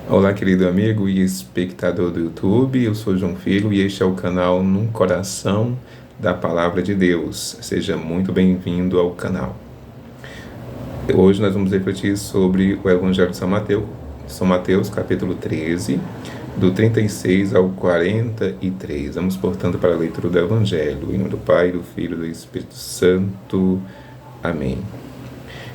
Olá, querido amigo e espectador do YouTube, eu sou João Filho e este é o canal Num Coração da Palavra de Deus. Seja muito bem-vindo ao canal. Hoje nós vamos refletir sobre o Evangelho de São Mateus, capítulo 13, do 36 ao 43. Vamos, portanto, para a leitura do Evangelho. Em nome do Pai, do Filho e do Espírito Santo. Amém.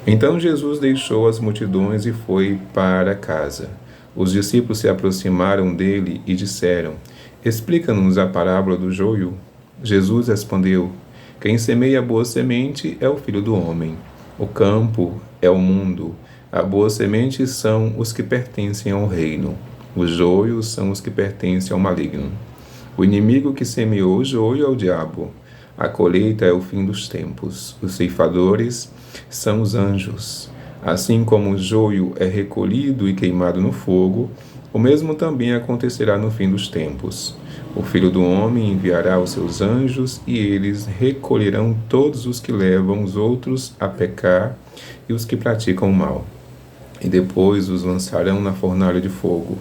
Então Jesus deixou as multidões e foi para casa. Os discípulos se aproximaram dele e disseram: Explica-nos a parábola do joio. Jesus respondeu: Quem semeia a boa semente é o Filho do Homem. O campo é o mundo. A boa semente são os que pertencem ao reino. Os joios são os que pertencem ao maligno. O inimigo que semeou o joio é o diabo. A colheita é o fim dos tempos. Os ceifadores são os anjos. Assim como o joio é recolhido e queimado no fogo, o mesmo também acontecerá no fim dos tempos. O Filho do Homem enviará os seus anjos e eles recolherão todos os que levam os outros a pecar e os que praticam o mal. E depois os lançarão na fornalha de fogo.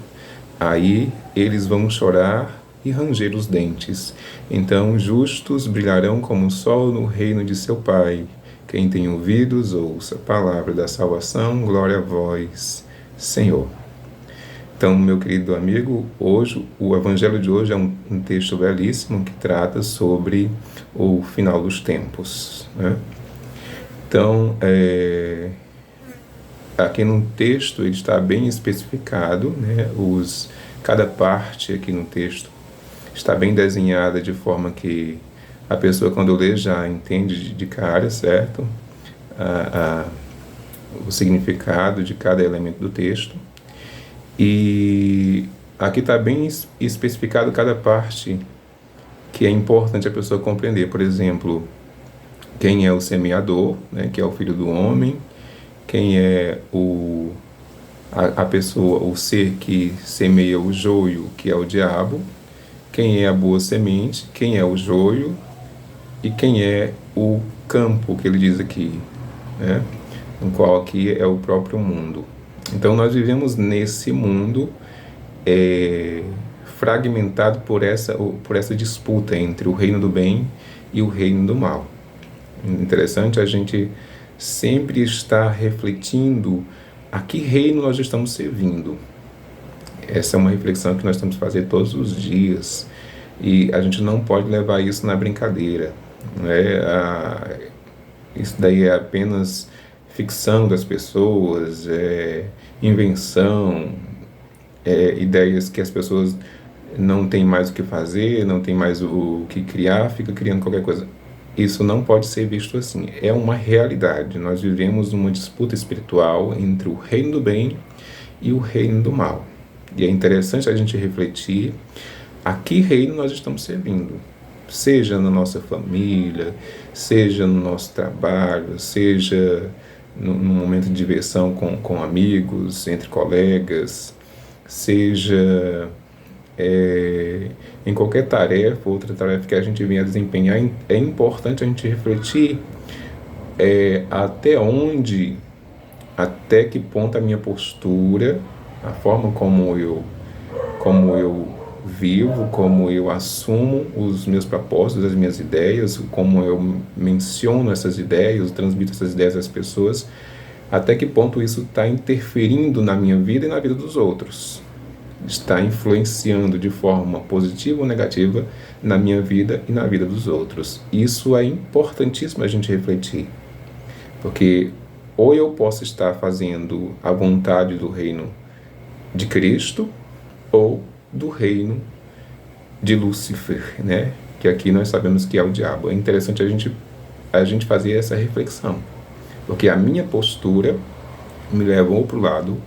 Aí eles vão chorar e ranger os dentes. Então os justos brilharão como o sol no reino de seu Pai. Quem tem ouvidos, ouça a palavra da salvação. Glória a vós, Senhor. Então, meu querido amigo, hoje, o evangelho de hoje é um texto belíssimo que trata sobre o final dos tempos, né? Então, aqui no texto ele está bem especificado, né? Cada parte aqui no texto está bem desenhada de forma que a pessoa, quando lê, já entende de cara, certo? O significado de cada elemento do texto. E aqui está bem especificado cada parte que é importante a pessoa compreender. Por exemplo, quem é o semeador, né, que é o Filho do Homem, quem é a pessoa, o ser que semeia o joio, que é o diabo, quem é a boa semente, quem é o joio, e quem é o campo, que ele diz aqui, né? No qual aqui é o próprio mundo. Então nós vivemos nesse mundo fragmentado por essa disputa entre o reino do bem e o reino do mal. Interessante a gente sempre estar refletindo a que reino nós estamos servindo. Essa é uma reflexão que nós temos que fazer todos os dias e a gente não pode levar isso na brincadeira. Isso daí é apenas ficção das pessoas, invenção, ideias que as pessoas não têm mais o que fazer, não têm mais o que criar, fica criando qualquer coisa. Isso não pode ser visto assim, é uma realidade. Nós vivemos uma disputa espiritual entre o reino do bem e o reino do mal. E é interessante a gente refletir a que reino nós estamos servindo. Seja na nossa família, seja no nosso trabalho, seja no momento de diversão com amigos, entre colegas, seja em qualquer tarefa, outra tarefa que a gente venha a desempenhar, é importante a gente refletir até que ponto a minha postura, a forma como eu vivo, como eu assumo os meus propósitos, as minhas ideias, como eu menciono essas ideias, transmito essas ideias às pessoas, até que ponto isso está interferindo na minha vida e na vida dos outros. Está influenciando de forma positiva ou negativa na minha vida e na vida dos outros. Isso é importantíssimo a gente refletir, porque ou eu posso estar fazendo a vontade do reino de Cristo ou do reino de Lúcifer, né? Que aqui nós sabemos que é o diabo. É interessante a gente fazer essa reflexão, porque a minha postura me leva ou para o lado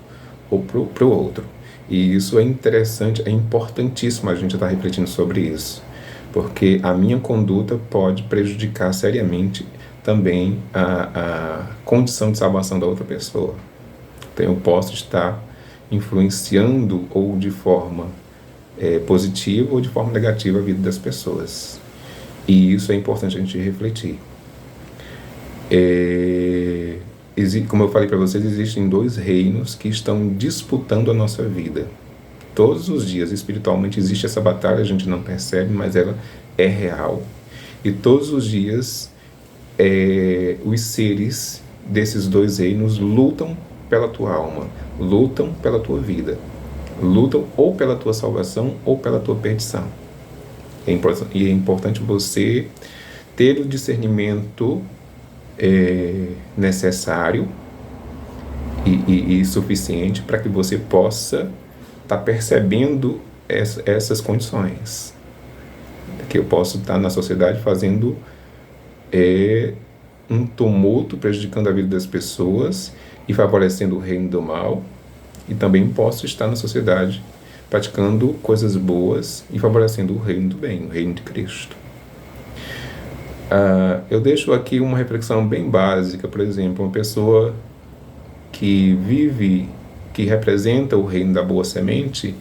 ou para o outro. E isso é interessante, é importantíssimo a gente estar refletindo sobre isso, porque a minha conduta pode prejudicar seriamente também a condição de salvação da outra pessoa. Então eu posso estar influenciando ou de forma positiva ou de forma negativa a vida das pessoas. E isso é importante a gente refletir. como eu falei para vocês, existem dois reinos que estão disputando a nossa vida. Todos os dias, espiritualmente, existe essa batalha, a gente não percebe, mas ela é real. E todos os dias, os seres desses dois reinos lutam pela tua alma, lutam pela tua vida, lutam ou pela tua salvação ou pela tua perdição. E é importante você ter o discernimento necessário e suficiente para que você possa estar percebendo essas condições. Que eu posso estar na sociedade fazendo um tumulto, prejudicando a vida das pessoas e favorecendo o reino do mal, e também posso estar na sociedade praticando coisas boas e favorecendo o reino do bem, o reino de Cristo. Eu deixo aqui uma reflexão bem básica. Por exemplo, uma pessoa que vive, que representa o reino da boa semente,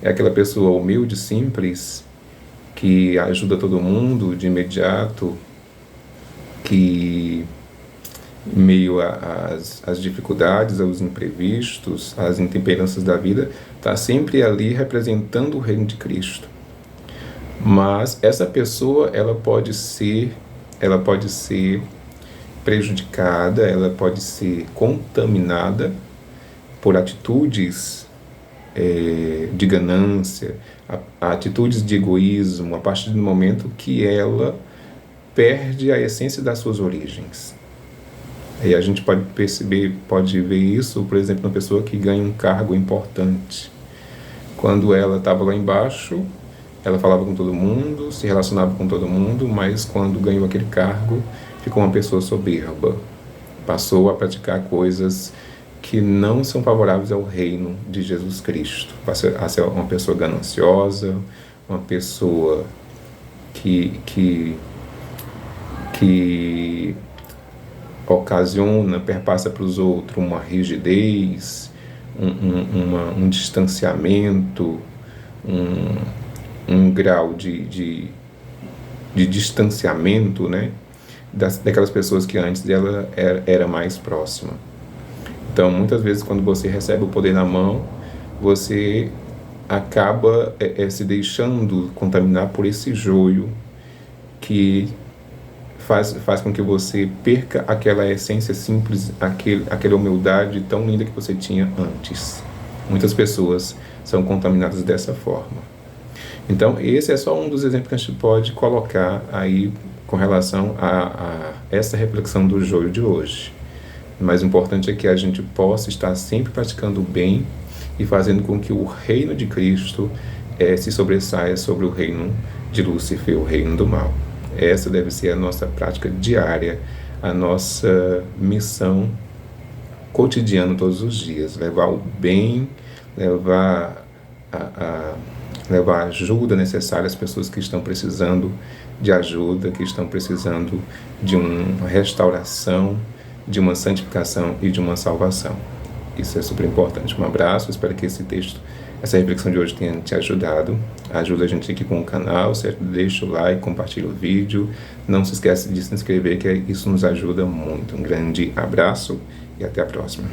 é aquela pessoa humilde, simples, que ajuda todo mundo de imediato, que em meio às dificuldades, aos imprevistos, às intemperanças da vida, está sempre ali representando o reino de Cristo. Mas essa pessoa, ela pode ser prejudicada, ela pode ser contaminada por atitudes de ganância, atitudes de egoísmo, a partir do momento que ela perde a essência das suas origens. E a gente pode perceber, pode ver isso, por exemplo, uma pessoa que ganha um cargo importante. Quando ela estava lá embaixo, ela falava com todo mundo, se relacionava com todo mundo, mas quando ganhou aquele cargo, ficou uma pessoa soberba. Passou a praticar coisas que não são favoráveis ao reino de Jesus Cristo. Passou a ser uma pessoa gananciosa, uma pessoa que ocasiona, perpassa para os outros uma rigidez, um distanciamento, um grau de distanciamento, né, daquelas pessoas que antes dela era mais próxima. Então, muitas vezes, quando você recebe o poder na mão, você acaba se deixando contaminar por esse joio que faz com que você perca aquela essência simples, aquela humildade tão linda que você tinha antes. Muitas pessoas são contaminadas dessa forma. Então, esse é só um dos exemplos que a gente pode colocar aí com relação a essa reflexão do joio de hoje. O mais importante é que a gente possa estar sempre praticando o bem e fazendo com que o reino de Cristo se sobressaia sobre o reino de Lúcifer, o reino do mal. Essa deve ser a nossa prática diária, a nossa missão cotidiana todos os dias. Levar o bem, levar a ajuda necessária às pessoas que estão precisando de ajuda, que estão precisando de uma restauração, de uma santificação e de uma salvação. Isso é super importante. Um abraço, espero que essa reflexão de hoje tenha te ajudado. Ajuda a gente aqui com o canal, certo? Deixa o like, compartilha o vídeo. Não se esquece de se inscrever, que isso nos ajuda muito. Um grande abraço e até a próxima.